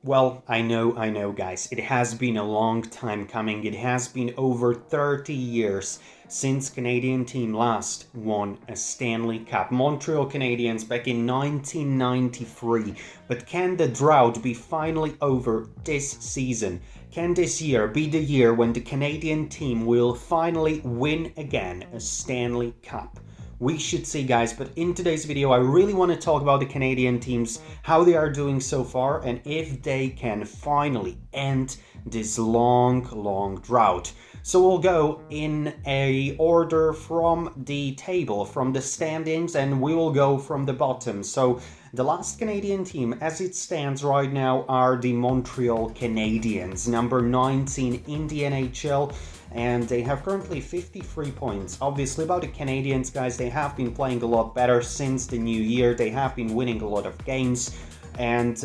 Well, I know, guys. It has been a long time coming. It has been over 30 years since Canadian team last won a Stanley Cup. Montreal Canadiens back in 1993. But can the drought be finally over this season? Can this year be the year when the Canadian team will finally win again a Stanley Cup? We should see, guys, but in today's video I really want to talk about the Canadian teams, how they are doing so far, and if they can finally end this long drought. So we'll go in a order from the table, from the standings, and we will go from the bottom. So the last Canadian team as it stands right now are the Montreal Canadiens, number 19 in the NHL, and they have currently 53 points. Obviously, about the Canadiens, guys, they have been playing a lot better since the new year. They have been winning a lot of games, and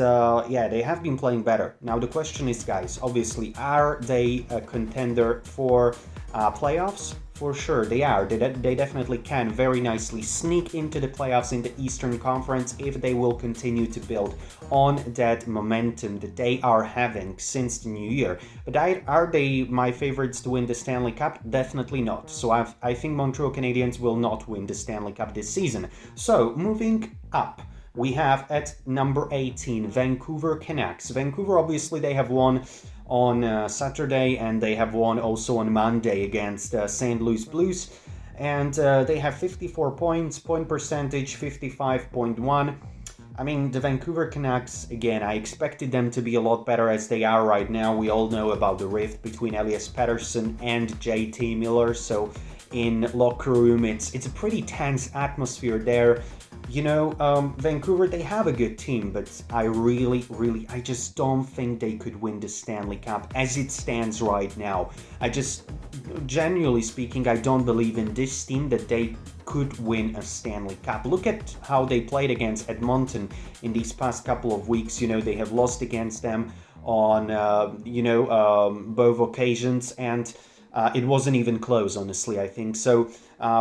yeah, they have been playing better. Now the question is, guys, obviously, are they a contender for playoffs? For sure, they are. They definitely can very nicely sneak into the playoffs in the Eastern Conference if they will continue to build on that momentum that they are having since the new year. But are they my favorites to win the Stanley Cup? Definitely not. So I think Montreal Canadiens will not win the Stanley Cup this season. So moving up, we have at number 18 Vancouver Canucks. Vancouver, obviously, they have won on Saturday, and they have won also on Monday against St. Louis Blues, and they have 54 points, point percentage 55.1. I mean, the Vancouver Canucks, again, I expected them to be a lot better as they are right now. We all know about the rift between Elias Pettersson and JT Miller, so in locker room it's a pretty tense atmosphere there. You know, Vancouver, they have a good team, but I just don't think they could win the Stanley Cup as it stands right now. Genuinely speaking, I don't believe in this team that they could win a Stanley Cup. Look at how they played against Edmonton in these past couple of weeks. You know, they have lost against them on, both occasions, and it wasn't even close, honestly, I think. So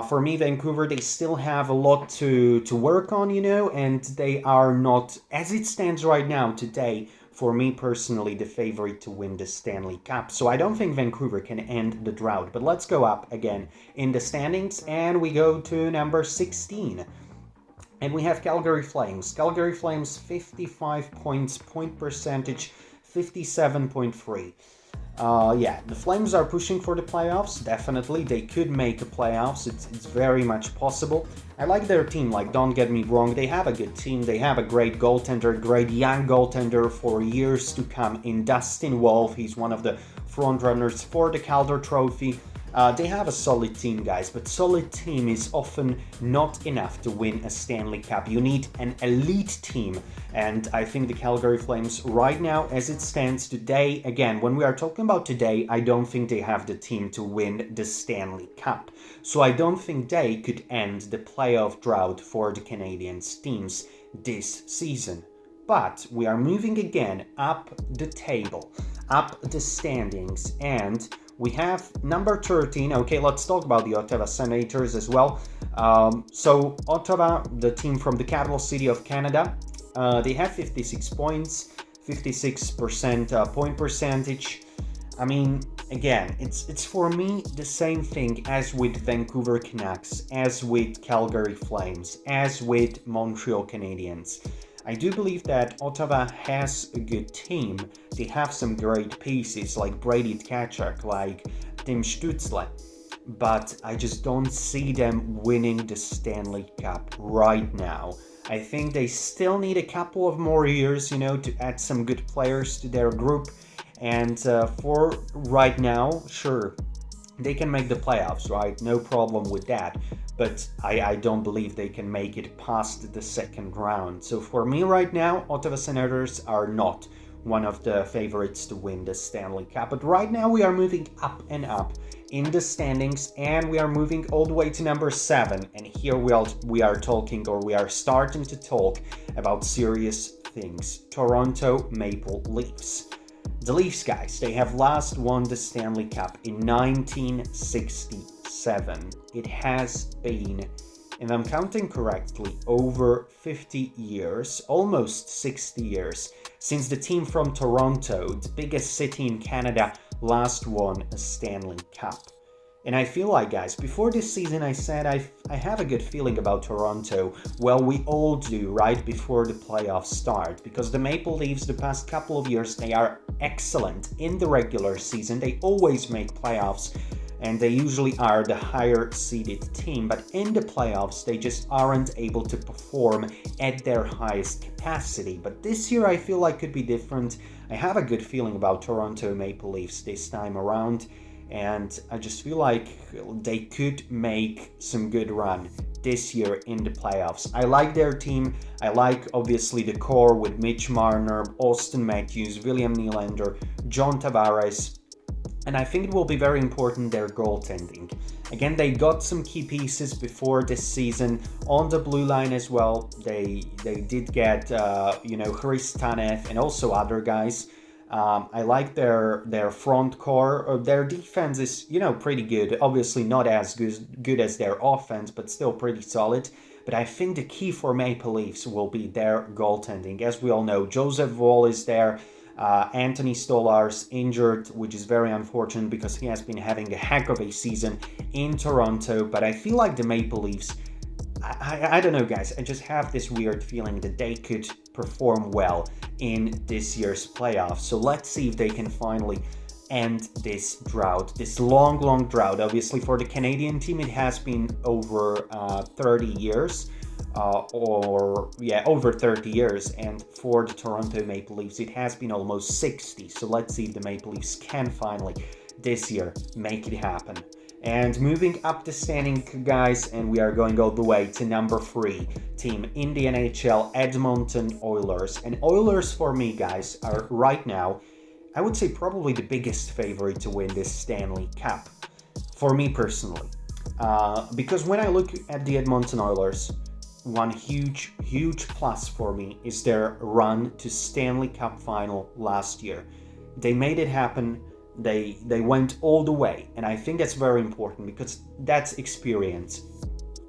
for me, Vancouver, they still have a lot to work on, you know, and they are not, as it stands right now today, for me personally, the favorite to win the Stanley Cup. So I don't think Vancouver can end the drought. But let's go up again in the standings, and we go to number 16. And we have Calgary Flames. Calgary Flames, 55 points, point percentage 57.3. Yeah, the Flames are pushing for the playoffs, definitely. They could make the playoffs, it's very much possible. I like their team, like, don't get me wrong, they have a good team, they have a great goaltender, great young goaltender for years to come in Dustin Wolf. He's one of the front runners for the Calder Trophy. They have a solid team, guys, but solid team is often not enough to win a Stanley Cup. You need an elite team, and I think the Calgary Flames right now, as it stands today, again, when we are talking about today, I don't think they have the team to win the Stanley Cup. So I don't think they could end the playoff drought for the Canadiens teams this season. But we are moving again up the table, up the standings, and we have number 13. Okay, let's talk about the Ottawa Senators as well. So Ottawa, the team from the capital city of Canada, they have 56 points, 56% point percentage. I mean, again, it's for me the same thing as with Vancouver Canucks, as with Calgary Flames, as with Montreal Canadiens. I do believe that Ottawa has a good team. They have some great pieces like Brady Tkachuk, like Tim Stützle, but I just don't see them winning the Stanley Cup right now. I think they still need a couple of more years, you know, to add some good players to their group. And for right now, sure, they can make the playoffs, right? No problem with that. But I don't believe they can make it past the second round. So for me right now, Ottawa Senators are not one of the favorites to win the Stanley Cup. But right now we are moving up and up in the standings, and we are moving all the way to number 7. And here we are talking, or we are starting to talk about serious things. Toronto Maple Leafs. The Leafs, guys, they have last won the Stanley Cup in 1967. It has been and I'm counting correctly, over 50 years, almost 60 years, since the team from Toronto, the biggest city in Canada, last won a Stanley Cup. And I feel like, guys, before this season I said I have a good feeling about Toronto. Well, we all do, right before the playoffs start, because the Maple Leafs the past couple of years, they are excellent in the regular season. They always make playoffs, and they usually are the higher seeded team, but in the playoffs they just aren't able to perform at their highest capacity. But this year I feel like could be different. I have a good feeling about Toronto Maple Leafs this time around, and I just feel like they could make some good run this year in the playoffs. I like their team. I like, obviously, the core with Mitch Marner, Austin Matthews, William Nylander, John Tavares, and I think it will be very important their goaltending. Again, they got some key pieces before this season on the blue line as well. They did get Chris Tanev and also other guys. I like their front core. Their defense is, pretty good. Obviously not as good as their offense, but still pretty solid. But I think the key for Maple Leafs will be their goaltending. As we all know, Joseph Woll is there. Anthony Stolar's injured, which is very unfortunate because he has been having a heck of a season in Toronto. But I feel like the Maple Leafs, I don't know, guys. I just have this weird feeling that they could perform well in this year's playoffs. So let's see if they can finally end this drought, this long drought. Obviously, for the Canadian team, it has been over 30 years. Over 30 years. And for the Toronto Maple Leafs, it has been almost 60. So let's see if the Maple Leafs can finally, this year, make it happen. And moving up the standing, guys, and we are going all the way to number 3 team in the NHL, Edmonton Oilers. And Oilers, for me, guys, are right now, I would say, probably the biggest favorite to win this Stanley Cup, for me personally. Because when I look at the Edmonton Oilers, one huge plus for me is their run to Stanley Cup final last year. They made it happen. They went all the way, and I think that's very important because that's experience.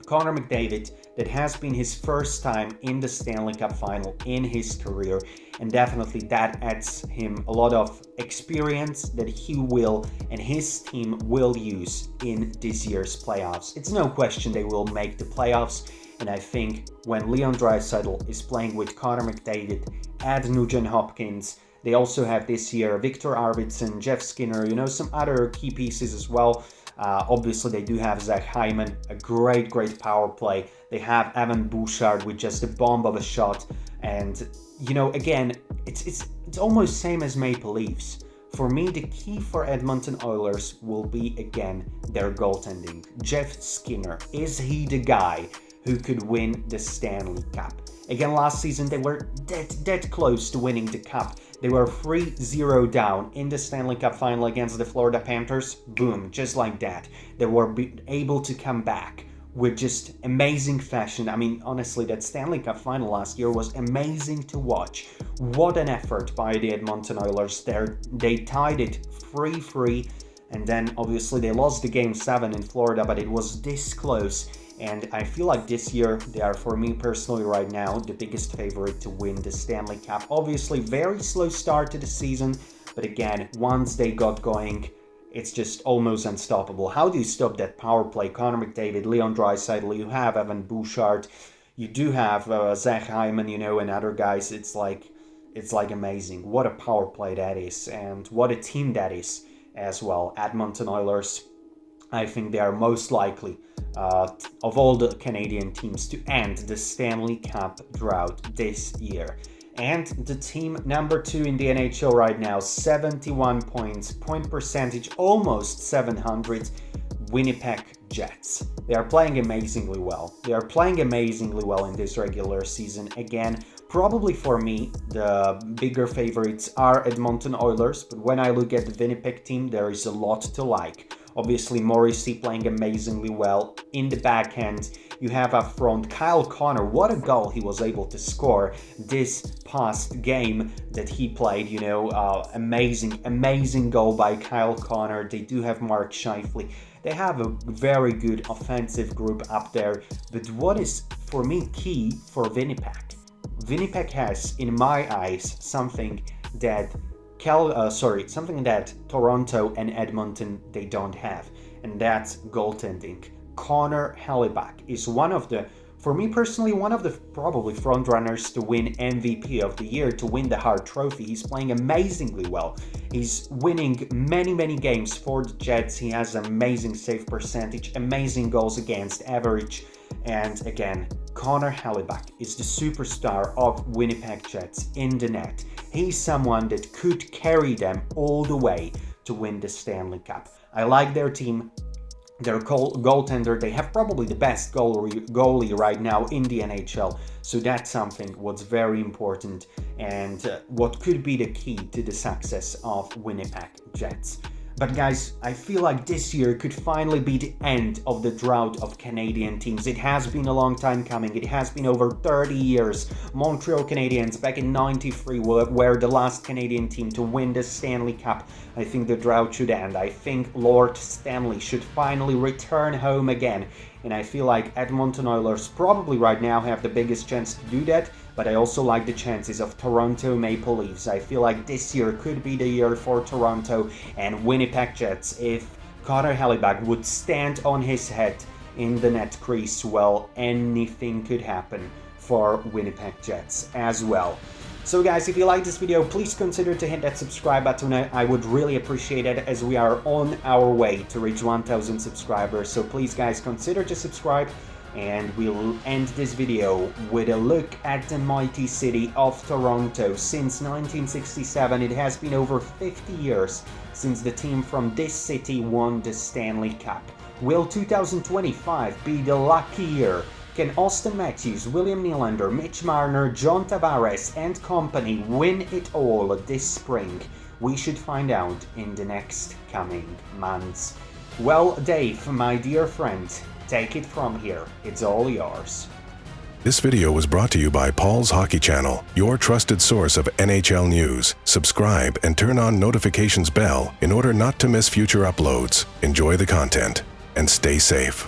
Connor McDavid, that has been his first time in the Stanley Cup final in his career, and definitely that adds him a lot of experience that he will and his team will use in this year's playoffs. It's no question they will make the playoffs, and I think when Leon Draisaitl is playing with Connor McDavid and Nugent Hopkins, they also have this year Victor Arvidsson, Jeff Skinner, some other key pieces as well. Obviously, they do have Zach Hyman, a great power play. They have Evan Bouchard with just a bomb of a shot. And, again, it's almost same as Maple Leafs. For me, the key for Edmonton Oilers will be, again, their goaltending. Jeff Skinner, is he the guy who could win the Stanley Cup? Again, last season, they were dead close to winning the Cup. They were 3-0 down in the Stanley Cup final against the Florida Panthers. Boom, just like that. They were able to come back with just amazing fashion. I mean, honestly, that Stanley Cup final last year was amazing to watch. What an effort by the Edmonton Oilers there. They tied it 3-3, and then obviously they lost the Game 7 in Florida, but it was this close. And I feel like this year, they are, for me personally right now, the biggest favorite to win the Stanley Cup. Obviously, very slow start to the season, but again, once they got going, it's just almost unstoppable. How do you stop that power play? Connor McDavid, Leon Draisaitl, you have Evan Bouchard, you do have Zach Hyman, and other guys. It's like amazing. What a power play that is, and what a team that is as well. Edmonton Oilers, I think they are most likely of all the Canadian teams to end the Stanley Cup drought this year. And the team number 2 in the NHL right now, 71 points, point percentage almost 700, Winnipeg Jets. They are playing amazingly well. They are playing amazingly well in this regular season. Again, probably for me, the bigger favorites are Edmonton Oilers, but when I look at the Winnipeg team, there is a lot to like. Obviously, Morrissey playing amazingly well. In the backhand, you have up front Kyle Connor. What a goal he was able to score this past game that he played. Amazing goal by Kyle Connor. They do have Mark Scheifele They have a very good offensive group up there. But what is, for me, key for Winnipeg? Winnipeg has, in my eyes, something that something that Toronto and Edmonton they don't have, and that's goaltending. Connor Hellebuyck is one of the, for me personally, one of the probably front runners to win MVP of the year, to win the Hart Trophy. He's playing amazingly well. He's winning many games for the Jets. He has amazing save percentage, amazing goals against average, and again, Connor Hellebuyck is the superstar of Winnipeg Jets in the net. He's someone that could carry them all the way to win the Stanley Cup. I like their team. Their goaltender, they have probably the best goalie right now in the NHL. So that's something what's very important and what could be the key to the success of Winnipeg Jets. But guys, I feel like this year could finally be the end of the drought of Canadian teams. It has been a long time coming. It has been over 30 years. Montreal Canadiens back in '93 were the last Canadian team to win the Stanley Cup. I think the drought should end. I think Lord Stanley should finally return home again. And I feel like Edmonton Oilers probably right now have the biggest chance to do that. But I also like the chances of Toronto Maple Leafs. I feel like this year could be the year for Toronto and Winnipeg Jets. If Connor Hellebuyck would stand on his head in the net crease, well, anything could happen for Winnipeg Jets as well. So guys, if you like this video, please consider to hit that subscribe button. I would really appreciate it, as we are on our way to reach 1,000 subscribers. So please guys, consider to subscribe. And we'll end this video with a look at the mighty city of Toronto. Since 1967, it has been over 50 years since the team from this city won the Stanley Cup. Will 2025 be the lucky year? Can Austin Matthews, William Nylander, Mitch Marner, John Tavares and company win it all this spring? We should find out in the next coming months. Well, Dave, my dear friend, take it from here. It's all yours. This video was brought to you by Paul's Hockey Channel, your trusted source of NHL news. Subscribe and turn on notifications bell in order not to miss future uploads. Enjoy the content and stay safe.